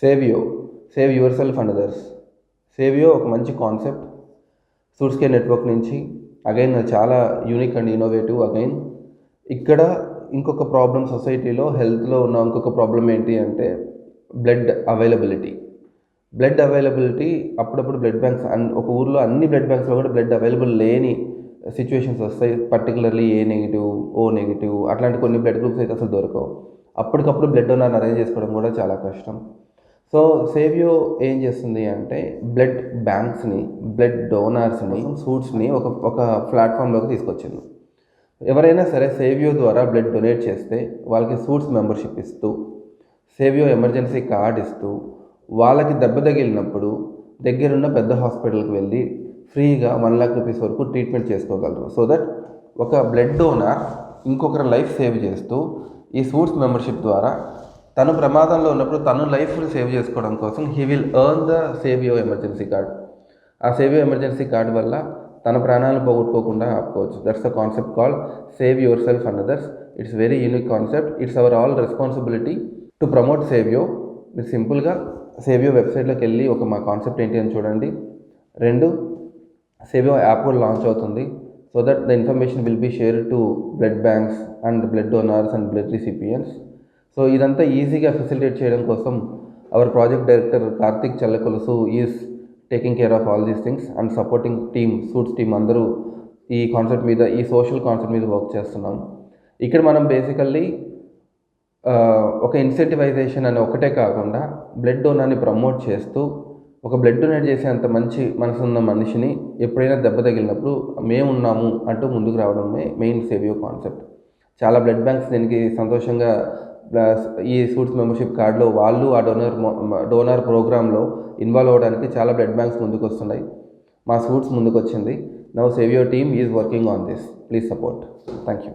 సేవియో save yourself and others. Saveo ఒక మంచి concept Suits care network నుంచి. Again చాలా యూనిక్ అండ్ ఇన్నోవేటివ్. అగైన్ ఇక్కడ ఇంకొక ప్రాబ్లం సొసైటీలో హెల్త్లో ఉన్న ఇంకొక ప్రాబ్లం ఏంటి అంటే బ్లడ్ అవైలబిలిటీ. అప్పుడప్పుడు బ్లడ్ బ్యాంక్స్ ఒక ఊర్లో అన్ని బ్లడ్ బ్యాంక్స్లో కూడా బ్లడ్ అవైలబుల్ లేని సిచ్యువేషన్స్ వస్తాయి. పర్టికులర్లీ ఏ నెగిటివ్, ఓ నెగిటివ్ అట్లాంటి కొన్ని బ్లడ్ గ్రూప్స్ అయితే అసలు దొరకవు. అప్పటికప్పుడు బ్లడ్ డోనర్ని అరేంజ్ చేసుకోవడం కూడా చాలా కష్టం. సో సేవియో ఏం చేస్తుంది అంటే బ్లడ్ బ్యాంక్స్ని, బ్లడ్ డోనార్స్ని, సూట్స్ని ఒక ప్లాట్ఫామ్లోకి తీసుకొచ్చింది. ఎవరైనా సరే సేవియో ద్వారా బ్లడ్ డొనేట్ చేస్తే వాళ్ళకి సూట్స్ మెంబర్షిప్ ఇస్తూ, సేవియో ఎమర్జెన్సీ కార్డ్ ఇస్తూ, వాళ్ళకి దెబ్బ తగిలినప్పుడు దగ్గరున్న పెద్ద హాస్పిటల్కి వెళ్ళి ఫ్రీగా 1 lakh రూపీస్ వరకు ట్రీట్మెంట్ చేసుకోగలరు. సో దట్ ఒక బ్లడ్ డోనర్ ఇంకొకరి లైఫ్ సేవ్ చేస్తూ ఈ సూట్స్ మెంబర్షిప్ ద్వారా తను ప్రమాదంలో ఉన్నప్పుడు తను లైఫ్ని సేవ్ చేసుకోవడం కోసం he will earn the Saveo emergency card. ఆ సేవియో ఎమర్జెన్సీ కార్డ్ వల్ల తన ప్రాణాలను పోగొట్టుకోకుండా ఆపుకోవచ్చు. That's the concept called save yourself and others. It's very unique concept. It's our all responsibility to promote Saveo. మీరు సింపుల్గా సేవియో వెబ్సైట్లోకి వెళ్ళి మా కాన్సెప్ట్ ఏంటి అని చూడండి. 2, సేవియో యాప్ కూడా లాంచ్ అవుతుంది. So that the information will be share to blood banks and blood donors and blood recipients. సో ఇదంతా ఈజీగా ఫెసిలిటేట్ చేయడం కోసం our project director Karthik Challakolusu is taking care of all these things and supporting team, Suits team అందరూ ఈ concept మీద, ఈ social concept మీద వర్క్ చేస్తున్నాం. ఇక్కడ మనం బేసికల్లీ ఒక ఇన్సెంటివైజేషన్ అనే ఒకటే కాకుండా బ్లడ్ డోనర్ని ప్రమోట్ చేస్తూ ఒక బ్లడ్ డొనేట్ చేసే అంత మంచి మనసున్న మనిషిని ఎప్పుడైనా దెబ్బ తగిలినప్పుడు మేమున్నాము అంటూ ముందుకు రావడమే మెయిన్ సేవియో కాన్సెప్ట్. చాలా బ్లడ్ బ్యాంక్స్ దీనికి సంతోషంగా ఈ సూట్స్ మెంబర్షిప్ కార్డులో వాళ్ళు ఆ డోనర్ ప్రోగ్రాంలో ఇన్వాల్వ్ అవ్వడానికి చాలా బ్లడ్ బ్యాంక్స్ ముందుకు వస్తున్నాయి. మా సూట్స్ ముందుకు వచ్చింది. Now Saveo team is working on this. Please support. Thank you.